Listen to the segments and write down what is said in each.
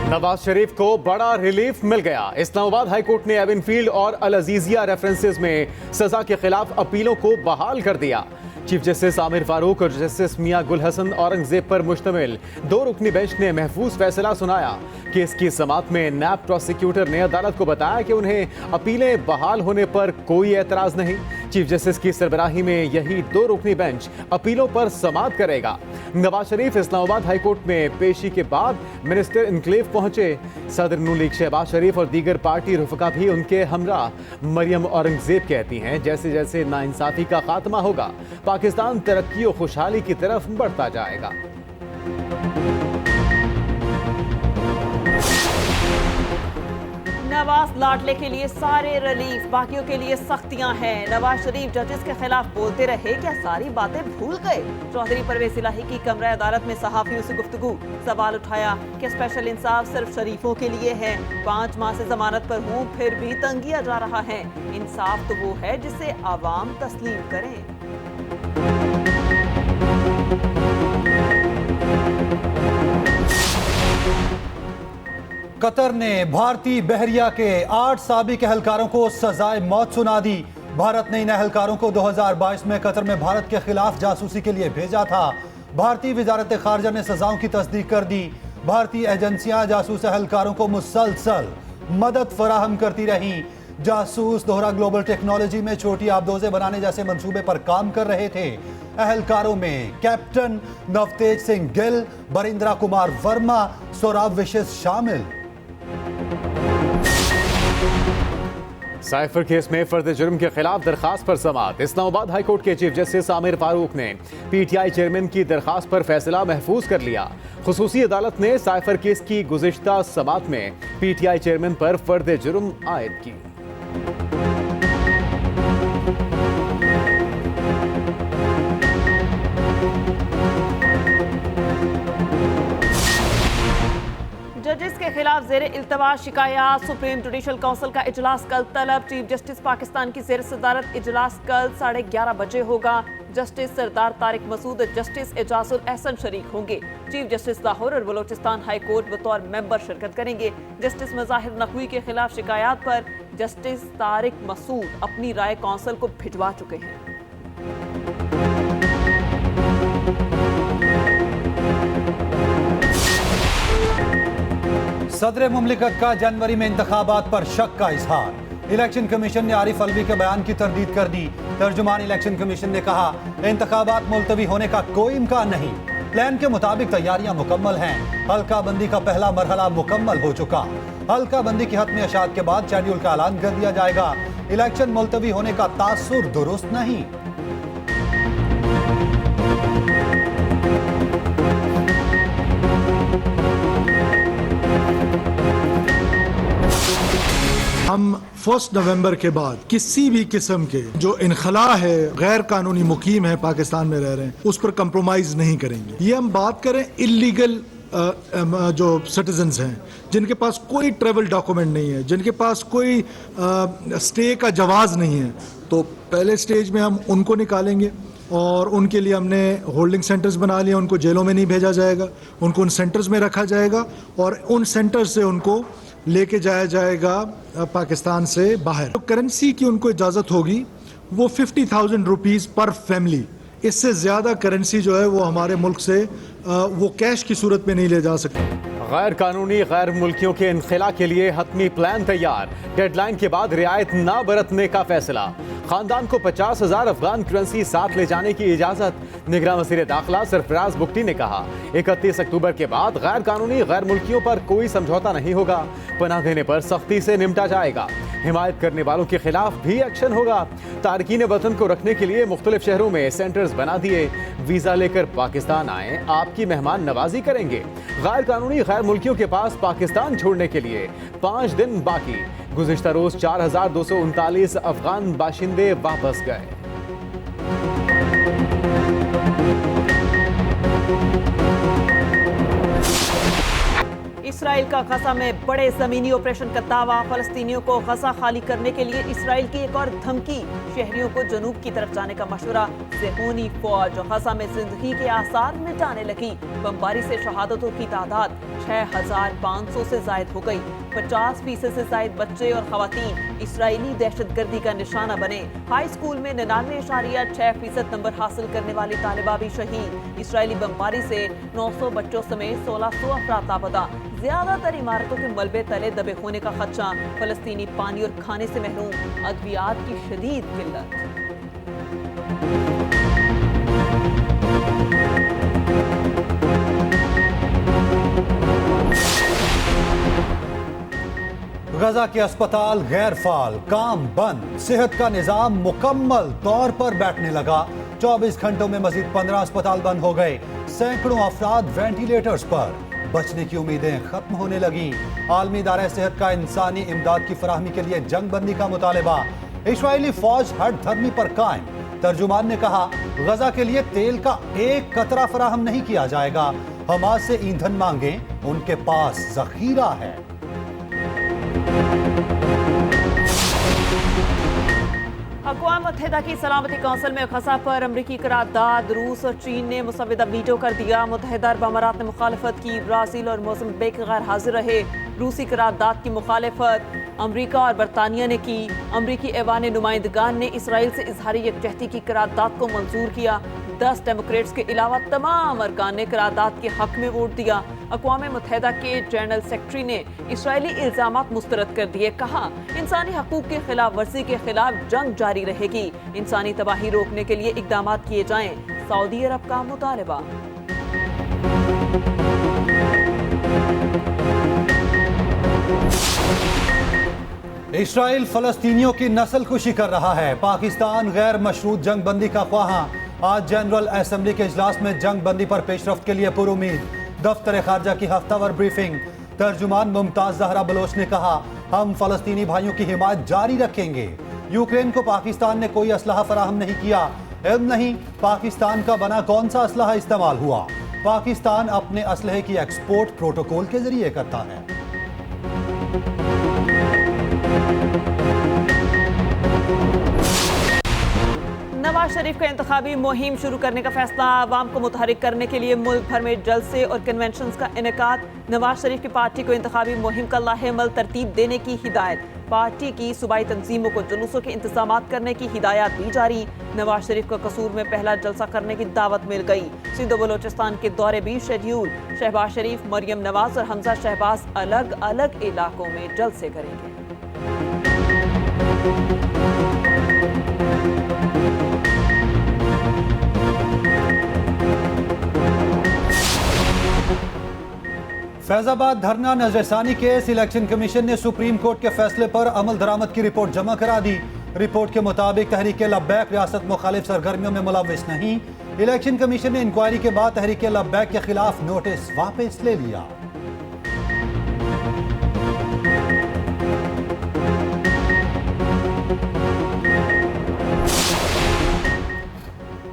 नवाज शरीफ को बड़ा रिलीफ मिल गया। इस्लामाबाद हाईकोर्ट ने एविनफील्ड और अल अजीजिया रेफरेंसेस में सजा के खिलाफ अपीलों को बहाल कर दिया। चीफ जस्टिस आमिर फारूक और जस्टिस मियां गुल हसन औरंगजेब पर मुश्तमिल 2 रुकनी बेंच ने महफूज फैसला सुनाया। केस की समाअत में नैब प्रोसिक्यूटर ने अदालत को बताया कि उन्हें अपीलें बहाल होने पर कोई एतराज नहीं। चीफ जस्टिस की सरबराही में यही 2 रुकनी बेंच अपीलों पर समाअत करेगा। नवाज शरीफ इस्लामाबाद हाईकोर्ट में पेशी के बाद मिनिस्टर इनक्लेव पहुंचे। सदर नून लीग शहबाज शरीफ और दीगर पार्टी रुफका भी उनके हमरा। मरियम औरंगजेब कहती हैं, जैसे जैसे नाइंसाफी का खात्मा होगा पाकिस्तान तरक्की और खुशहाली की तरफ बढ़ता जाएगा। नवाज लाडले के लिए सारे रिलीफ, बाकियों के लिए सख्तियां हैं। नवाज शरीफ जजेस के खिलाफ बोलते रहे, क्या सारी बातें भूल गए? चौधरी परवेज इलाही की कमरा अदालत में सहाफियों से गुफ्तगू। सवाल उठाया कि स्पेशल इंसाफ सिर्फ शरीफों के लिए है। 5 माह से जमानत पर हूँ फिर भी तंगिया जा रहा है। इंसाफ तो वो है जिसे आवाम तस्लीम करें। कतर ने भारतीय बहरिया के 8 साबिक एहलकारों को सजाए मौत सुना दी। भारत ने इन एहलकारों को 2022 में कतर में भारत के खिलाफ जासूसी के लिए भेजा था। भारतीय वजारत खारजा ने सजाओं की तस्दीक कर दी। भारतीय एजेंसियां जासूस एहलकारों को मुसलसल मदद फराहम करती रहीं। जासूस दोहरा ग्लोबल टेक्नोलॉजी में छोटी आबदोजें बनाने जैसे मंसूबे पर काम कर रहे थे। एहलकारों में कैप्टन नवतेज सिंह गिल, बरिंद्रा कुमार वर्मा, सोराब विशेष शामिल। साइफर केस में फर्द जुर्म के खिलाफ दरखास्त पर समाअत। इस्लामाबाद हाईकोर्ट के चीफ जस्टिस आमिर फारूक ने पीटीआई चेयरमैन की दरखास्त पर फैसला महफूज कर लिया। खुसूसी अदालत ने साइफर केस की गुज़िश्ता समाअत में पीटीआई चेयरमैन पर फर्द जुर्म आयद की। जजेस के खिलाफ जेर इल्तवा शिकायत। सुप्रीम जुडिशल काउंसिल का इजलास कल तलब। चीफ जस्टिस पाकिस्तान की जेर सदारत इजलास कल 11:30 बजे होगा। जस्टिस सरदार तारिक मसूद और जस्टिस एजाजुल एहसन शरीक होंगे। चीफ जस्टिस लाहौर और बलोचिस्तान हाई कोर्ट बतौर मेंबर शिरकत करेंगे। जस्टिस मज़ाहिर नकवी के खिलाफ शिकायत पर जस्टिस तारिक मसूद अपनी राय काउंसिल को भिजवा चुके हैं। सदर मुमलिकत का जनवरी में इंतखाबात पर शक का इजहार। इलेक्शन कमीशन ने आरिफ अलवी के बयान की तरदीद कर दी। तर्जुमान इलेक्शन कमीशन ने कहा, इंतखाबात मुलतवी होने का कोई इम्कान नहीं। प्लान के मुताबिक तैयारियां मुकम्मल हैं। हल्का बंदी का पहला मरहला मुकम्मल हो चुका। हल्का बंदी की हतमी अशात के बाद शेड्यूल का ऐलान कर दिया जाएगा। इलेक्शन मुलतवी होने का तासुर दुरुस्त नहीं। हम 1 नवंबर के बाद किसी भी किस्म के जो इनखला है, गैर कानूनी मुकीम है, पाकिस्तान में रह रहे हैं, उस पर कंप्रोमाइज नहीं करेंगे। ये हम बात करें इल्लीगल जो सिटीजन्स हैं, जिनके पास कोई ट्रेवल डॉक्यूमेंट नहीं है, जिनके पास कोई स्टे का जवाज नहीं है, तो पहले स्टेज में हम उनको निकालेंगे और उनके लिए हमने होल्डिंग सेंटर्स बना लिए। उनको जेलों में नहीं भेजा जाएगा, उनको उन सेंटर्स में रखा जाएगा और उन सेंटर्स से उनको लेके जाया जाएगा पाकिस्तान से बाहर। तो करेंसी की उनको इजाज़त होगी वो 50,000 रुपीज़ पर फैमिली। इससे ज़्यादा करेंसी जो है वो हमारे मुल्क से वो कैश की सूरत में नहीं ले जा सकते। गैर कानूनी गैर मुल्कियों के इनखला के लिए हतमी प्लान तैयार। डेडलाइन के बाद रियायत ना बरतने का फैसला। खानदान को 50,000 अफगान करेंसी साथ ले जाने की इजाजत। निगरान वज़ीर दाखिला सरफराज बुख्ती ने कहा, 31 अक्टूबर के बाद गैर कानूनी गैर मुल्कियों पर कोई समझौता नहीं होगा। पनाह देने पर सख्ती से निपटा जाएगा। हिमायत करने वालों के खिलाफ भी एक्शन होगा। तारकीन वतन को रखने के लिए मुख्तलिफ शहरों में सेंटर्स बना दिए। वीजा लेकर पाकिस्तान आए, आपकी मेहमान नवाजी करेंगे। गैर कानूनी गैर मुल्कियों के पास पाकिस्तान छोड़ने के लिए 5 दिन बाकी। गुज़िश्ता रोज 4,239 अफगान बाशिंदे वापस गए। इसराइल का गजा में बड़े जमीनी ऑपरेशन का दावा। फलस्तीनियों को गजा खाली करने के लिए इसराइल की एक और धमकी। शहरियों को जनूब की तरफ जाने का मशवरा। ज़ेहूनी फौज गजा में जिंदगी के आसार मिटाने लगी। बमबारी से शहादतों की तादाद 6500 से जायद हो गई। 50% से जायद बच्चे और खवातीन इसराइली दहशतगर्दी का निशाना बने। हाई स्कूल में 99.6% नंबर हासिल करने वाली तालिबा भी शहीद। इसराइली बमबारी से 900 बच्चों समेत 1600 अफराद लापता। ज्यादातर इमारतों के मलबे तले दबे होने का खदशा। फलस्तीनी पानी और खाने से महरूम। अद्वियात की शदीद किल्लत। गजा के अस्पताल गैर फाल, काम बंद। सेहत का निजाम मुकम्मल तौर पर बैठने लगा। 24 घंटों में मजीद 15 अस्पताल बंद हो गए। सैकड़ों अफराद वेंटिलेटर्स पर। बचने की उम्मीदें खत्म होने लगी। आलमी इदारे सेहत का इंसानी इमदाद की फराहमी के लिए जंग बंदी का मुतालबा। इस्राएली फौज हट धर्मी पर कायम। तर्जुमान ने कहा, गजा के लिए तेल का एक कतरा फराहम नहीं किया जाएगा। हमास से ईंधन मांगे, उनके पास जखीरा है। अक़वाम मुत्तहिदा की सलामती कौंसिल में गजा पर अमरीकी करारदाद। रूस और चीन ने मुसव्विदा वीटो कर दिया। मुत्तहिदा अरब अमारात ने मुखालफत की। ब्राज़ील और मोज़म्बिक गैर हाजिर रहे। रूसी करारदाद की मुखालफत अमरीका और बरतानिया ने की। अमरीकी ऐवान नुमाइंदगान ने इसराइल से इजहारी यकजहती की करारदाद को मंजूर किया। 10 डेमोक्रेट्स के अलावा तमाम अरकान ने करारदाद के हक में वोट दिया। अक़वाम मुत्तहिदा के जनरल सेक्रेटरी ने इसराइली इल्ज़ामात मुस्तरद कर दिए। कहा, इंसानी हकूक़ की खिलाफ वर्जी के खिलाफ जंग जारी रहेगी। इंसानी तबाही रोकने के लिए इक़दाम किए जाएं। सऊदी अरब का मुतालबा। इसराइल फलस्तीनियों की नस्ल कुशी कर रहा है। पाकिस्तान गैर मशरूत जंग बंदी का ख्वाहा। आज जनरल असेंबली के इजलास में जंग बंदी पर पेशरफ्त के लिए पुरुमीद। दफ्तर खारजा की हफ्तावार ब्रीफिंग। तर्जुमान मुमताज जहरा बलोच ने कहा, हम फलस्तीनी भाइयों की हिमायत जारी रखेंगे। यूक्रेन को पाकिस्तान ने कोई असलहा फराहम नहीं किया। इल्म नहीं पाकिस्तान का बना कौन सा असलहा इस्तेमाल हुआ। पाकिस्तान अपने असलहे की एक्सपोर्ट प्रोटोकॉल के जरिए करता है। नवाज शरीफ का इंतखाबी मुहिम शुरू करने का फैसला। आवाम को मुतहरिक करने के लिए मुल्क भर में जलसे और कन्वेंशन का इनेकाद। नवाज शरीफ की पार्टी को इंतखाबी मुहिम का लाहेमल तरतीब देने की हिदायत। पार्टी की सूबाई तंजीमों को जुलूसों के इंतजामात करने की हिदायत भी जारी। नवाज शरीफ को कसूर में पहला जलसा करने की दावत मिल गई। सिंध और बलोचिस्तान के दौरे भी शेड्यूल। शहबाज शरीफ, मरियम नवाज और हमजा शहबाज अलग अलग इलाकों में जलसे करेंगे। फैजाबाद धरना नजरसानी केस। इलेक्शन कमीशन ने सुप्रीम कोर्ट के फैसले पर अमल दरामद की रिपोर्ट जमा करा दी। रिपोर्ट के मुताबिक तहरीक लब्बैक रियासत मुखालिफ सरगर्मियों में मुलव्विस नहीं। इलेक्शन कमीशन ने इंक्वायरी के बाद तहरीक लब्बैक के खिलाफ नोटिस वापस ले लिया।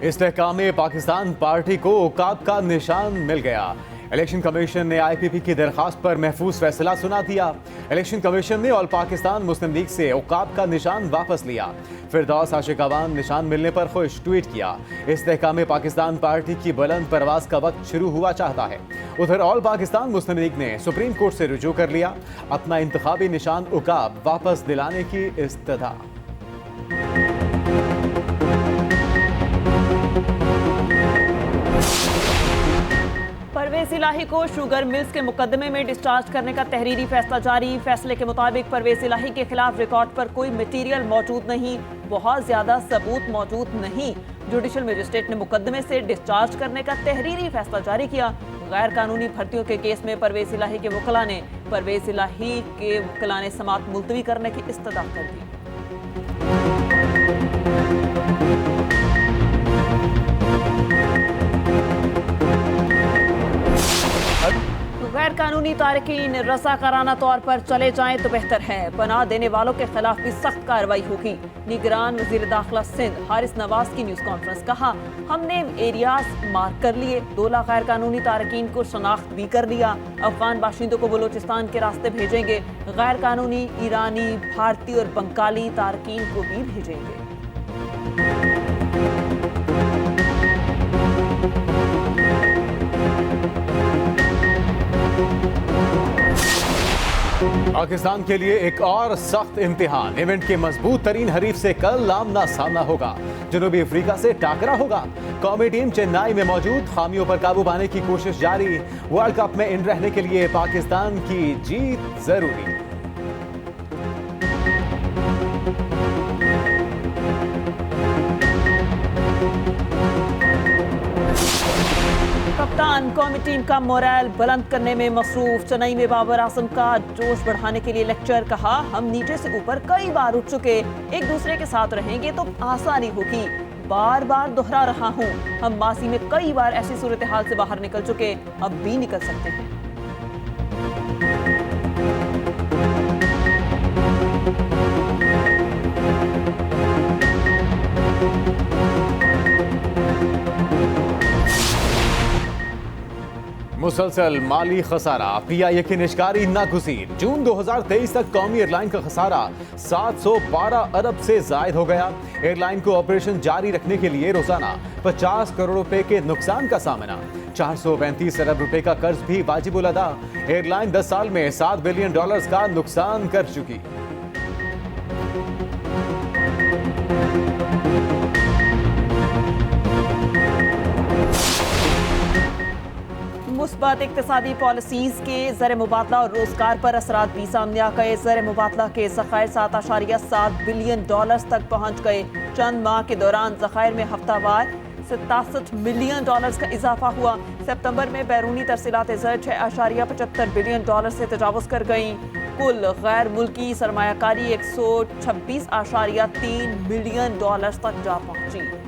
इस्तेहकाम पाकिस्तान पार्टी को औकाब का निशान मिल गया। इलेक्शन कमीशन ने आईपीपी की दरखास्त पर महफूज फैसला सुना दिया। इलेक्शन कमीशन ने ऑल पाकिस्तान मुस्लिम लीग से औकाब का निशान वापस लिया। फिरदौस आशिकावान निशान मिलने पर खुश ट्वीट किया। इस्तेहकाम पाकिस्तान पार्टी की बुलंद परवाज का वक्त शुरू हुआ चाहता है। उधर ऑल पाकिस्तान मुस्लिम लीग ने सुप्रीम कोर्ट से रुजू कर लिया। अपना इंतखाबी निशान औकाब वापस दिलाने की इस्तदा। परवेज इलाही को शुगर मिल्स के मुकदमे में डिस्चार्ज करने का तहरीरी फैसला जारी। फैसले के मुताबिक परवेज इलाही के खिलाफ रिकॉर्ड पर कोई मटीरियल मौजूद नहीं, बहुत ज्यादा सबूत मौजूद नहीं। जुडिशल मजिस्ट्रेट ने मुकदमे से डिस्चार्ज करने का तहरीरी फैसला जारी किया। गैर कानूनी भर्तियों के केस में परवेज इलाही के वकला ने परवेज इलाही के वकला ने समाअत मुलतवी करने की इस्तदा कर दी। गैर गैर कानूनी तारकीन रसाकाराना तौर पर चले जाएं तो बेहतर है। पनाह देने वालों के खिलाफ भी सख्त कार्रवाई होगी। निगरान वजीर दाखिला सिंध हारिस नवाज की न्यूज कॉन्फ्रेंस, कहा हमने एरियाज मार्क कर लिए, 2 लाख गैर कानूनी तारकीन को शनाख्त भी कर लिया। अफगान बाशिंदों को बलोचिस्तान के रास्ते भेजेंगे। गैर कानूनी ईरानी, भारतीय और बंगाली तारकीन को भी भेजेंगे। पाकिस्तान के लिए एक और सख्त इम्तिहान। इवेंट के मजबूत तरीन हरीफ से कल आमना सामना होगा। जनूबी अफ्रीका से टाकरा होगा। कौमी टीम चेन्नई में मौजूद, खामियों पर काबू पाने की कोशिश जारी। वर्ल्ड कप में इन रहने के लिए पाकिस्तान की जीत जरूरी। कप्तान कौमी टीम का मोरल बुलंद करने में मसरूफ। चेन्नई में बाबर आजम का जोश बढ़ाने के लिए लेक्चर, कहा हम नीचे से ऊपर कई बार उठ चुके, एक दूसरे के साथ रहेंगे तो आसानी होगी। बार बार दोहरा रहा हूं, हम मासी में कई बार ऐसी सूरत हाल से बाहर निकल चुके, अब भी निकल सकते हैं। मुसलसल माली खसारा, पीआईए की निष्कारी नागुज़ीर। जून 2023 तक कौमी एयरलाइन का खसारा 712 अरब से जायद हो गया। एयरलाइन को ऑपरेशन जारी रखने के लिए रोजाना 50 करोड़ रुपए के नुकसान का सामना। 435 अरब रुपए का कर्ज भी वाजिबुल अदा। एयरलाइन 10 साल में $7 बिलियन का नुकसान कर चुकी। मुस्बत इक्तिसादी पॉलिसीज के ज़र मुबादला और रोजगार पर असरात भी सामने आ गए। ज़र मुबादला के ज़खायर $7.7 बिलियन तक पहुंच गए। चंद माह के दौरान ज़खायर में हफ्तावार $67 मिलियन का इजाफा हुआ। सितंबर में बैरूनी तरसीलात ज़र $6.75 बिलियन से तजावुज़ कर गई। कुल गैर मुल्की सरमायाकारी $126.3 बिलियन तक जा पहुंची।